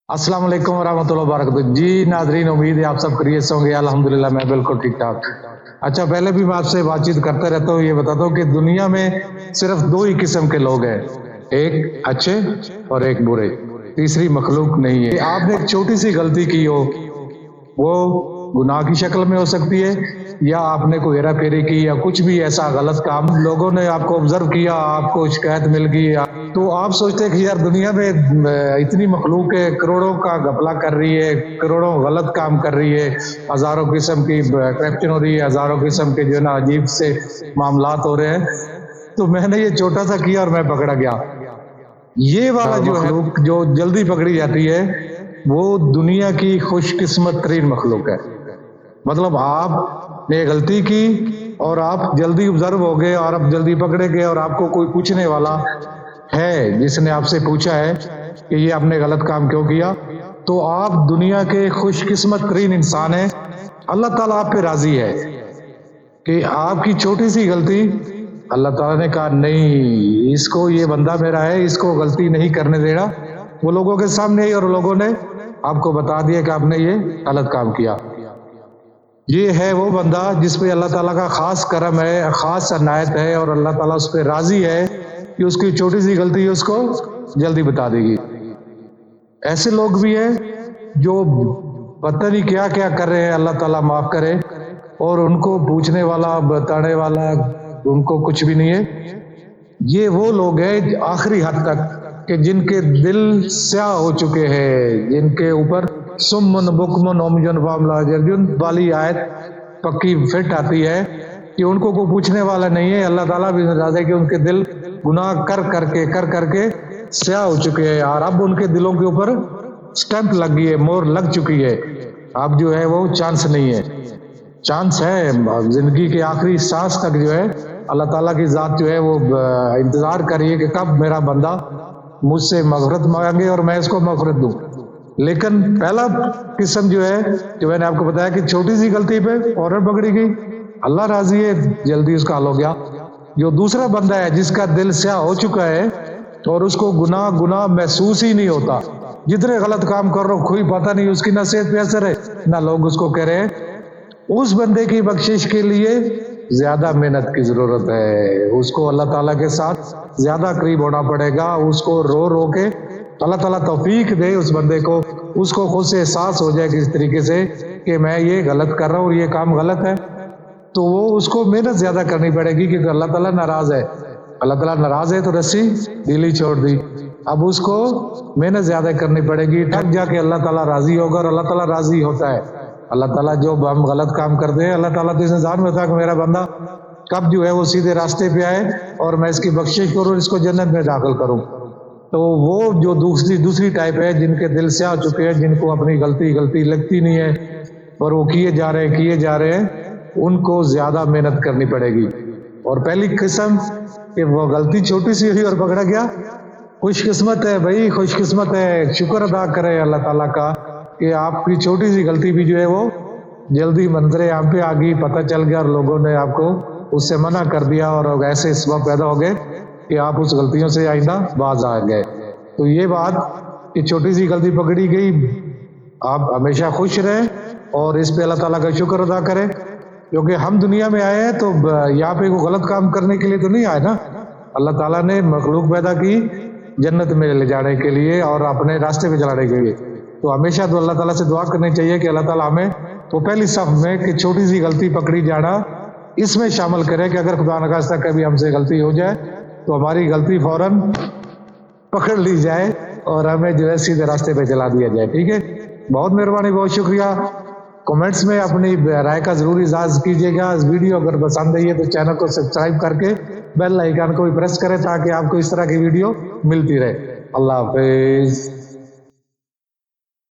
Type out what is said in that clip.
अस्सलाम वालेकुम वरहमतुल्लाहि वबरकातुहू। जी नाजरीन, उम्मीद है आप सब खैरियत से होंगे। अल्हम्दुलिल्लाह मैं बिल्कुल ठीक ठाक। अच्छा, पहले भी मैं आपसे बातचीत करता रहता हूँ। ये बताता हूँ कि दुनिया में सिर्फ दो ही किस्म के लोग हैं, एक अच्छे और एक बुरे। तीसरी मखलूक नहीं है। आपने एक छोटी सी गलती की हो, वो गुनाह की शक्ल में हो सकती है, या आपने कोई हेरा फेरी की या कुछ भी ऐसा गलत काम, लोगों ने आपको ऑब्जर्व किया, आपको शिकायत मिल गई, तो आप सोचते हैं कि यार दुनिया में इतनी मखलूक है, करोड़ों का घपला कर रही है, करोड़ों गलत काम कर रही है, हजारों किस्म की करप्शन हो रही है, हजारों किस्म के जो है ना अजीब से मामलात हो रहे हैं, तो मैंने ये छोटा सा किया और मैं पकड़ा गया। ये वाला जो है मखलूक जो जल्दी पकड़ी जाती है, वो दुनिया की खुशकिस्मत तरीन मखलूक है। मतलब आपने गलती की और आप जल्दी ऑब्जर्व हो गए और आप जल्दी पकड़े गए, और आपको कोई पूछने वाला है जिसने आपसे पूछा है कि ये आपने गलत काम क्यों किया, तो आप दुनिया के खुशकिस्मत तरीन इंसान हैं। अल्लाह ताला आप पे राजी है कि आपकी छोटी सी गलती, अल्लाह ताला ने कहा नहीं, इसको, ये बंदा मेरा है, इसको गलती नहीं करने देना। वो लोगों के सामने ही, और लोगों ने आपको बता दिया कि आपने ये गलत काम किया। ये है वो बंदा जिस पे अल्लाह ताला का खास करम है, खास अनायत है, और अल्लाह ताला उस पर राजी है कि उसकी छोटी सी गलती है उसको जल्दी बता देगी। ऐसे लोग भी हैं जो पता नहीं क्या क्या कर रहे हैं, अल्लाह ताला माफ करे, और उनको पूछने वाला, बताने वाला उनको कुछ भी नहीं है। ये वो लोग हैं आखिरी हद तक कि जिनके दिल स्याह हो चुके हैं, जिनके ऊपर सुम्मन बुकमन ओमजन फामला जर्जुन वाली आयत पक्की फिट आती है कि उनको कोई पूछने वाला नहीं है। अल्लाह ताला भी नाराज है कि उनके दिल गुनाह कर करके स्याह हो चुके हैं, और अब उनके दिलों के ऊपर स्टैंप लग गई है, मोहर लग चुकी है। अब जो है वो चांस नहीं है। चांस है जिंदगी के आखिरी सांस तक जो है अल्लाह ताला की जात जो है वो इंतजार कर रही है कि कब मेरा बंदा मुझसे मगफरत मांगे और मैं इसको मगफरत दूं। लेकिन पहला किस्म जो है, जो मैंने आपको बताया कि छोटी सी गलती पे फौरन पकड़ी गई, अल्लाह राजी है, जल्दी उसका हल हो गया। जो दूसरा बंदा है जिसका दिल स्याह हो चुका है और उसको गुनाह गुनाह महसूस ही नहीं होता, जितने गलत काम कर रहा हो कोई पता नहीं, उसकी ना सेहत पे असर है ना लोग उसको कह रहे हैं, उस बंदे की बख्शिश के लिए ज्यादा मेहनत की जरूरत है। उसको अल्लाह ताला के साथ ज्यादा करीब होना पड़ेगा। उसको रो रो के अल्लाह ताला तौफीक दे उस बंदे को, उसको खुद से एहसास हो जाए किस तरीके से कि मैं ये गलत कर रहा हूँ और ये काम गलत है, तो वो उसको मेहनत ज्यादा करनी पड़ेगी, क्योंकि अल्लाह ताला नाराज है। अल्लाह ताला नाराज है तो रस्सी ढीली छोड़ दी, अब उसको मेहनत ज्यादा करनी पड़ेगी, ठग जाके अल्लाह ताला राजी होगा। और अल्लाह ताला राजी होता है। अल्लाह ताला जो हम गलत काम करते हैं, अल्लाह ताला तो इस इंसान में था कि मेरा बंदा कब जो है वो सीधे रास्ते पे आए और मैं इसकी बख्शिश करूँ, इसको जन्नत में दाखिल करूँ। तो वो जो दूसरी टाइप है जिनके दिल से आ चुके हैं, जिनको अपनी गलती लगती नहीं है और वो किए जा रहे हैं, उनको ज्यादा मेहनत करनी पड़ेगी। और पहली किस्म कि वो गलती छोटी सी हुई और पकड़ा गया, खुशकिस्मत है भाई, खुशकिस्मत है। शुक्र अदा करे अल्लाह ताला का कि आपकी छोटी सी गलती भी जो है वो जल्दी मंजरे आप पे आ गई, पता चल गया, और लोगों ने आपको उससे मना कर दिया, और ऐसे सबब पैदा हो गए कि आप उस गलतियों से आइंदा बाज आ गए। तो ये बात कि छोटी सी गलती पकड़ी गई, आप हमेशा खुश रहें और इस पे अल्लाह ताला का शुक्र अदा करें, क्योंकि हम दुनिया में आए हैं तो यहाँ पे कोई गलत काम करने के लिए तो नहीं आए ना। अल्लाह ताला ने मखलूक पैदा की जन्नत में ले जाने के लिए और अपने रास्ते पे चलाने के लिए। तो हमेशा तो अल्लाह ताला से दुआ करनी चाहिए कि अल्लाह ताला हमें तो पहली सफ में कि छोटी सी गलती पकड़ी जाना इसमें शामिल करे, कि अगर खुदा न खास्ता कभी हमसे गलती हो जाए तो हमारी गलती फौरन पकड़ ली जाए और हमें जो है सीधे रास्ते पे चला दिया जाए। ठीक है, बहुत मेहरबानी, बहुत शुक्रिया। कमेंट्स में अपनी राय का जरूर इजाज़ कीजिएगा। इस वीडियो अगर पसंद आई है तो चैनल को सब्सक्राइब करके बेल आइकन को भी प्रेस करें ताकि आपको इस तरह की वीडियो मिलती रहे। अल्लाह हाफिज।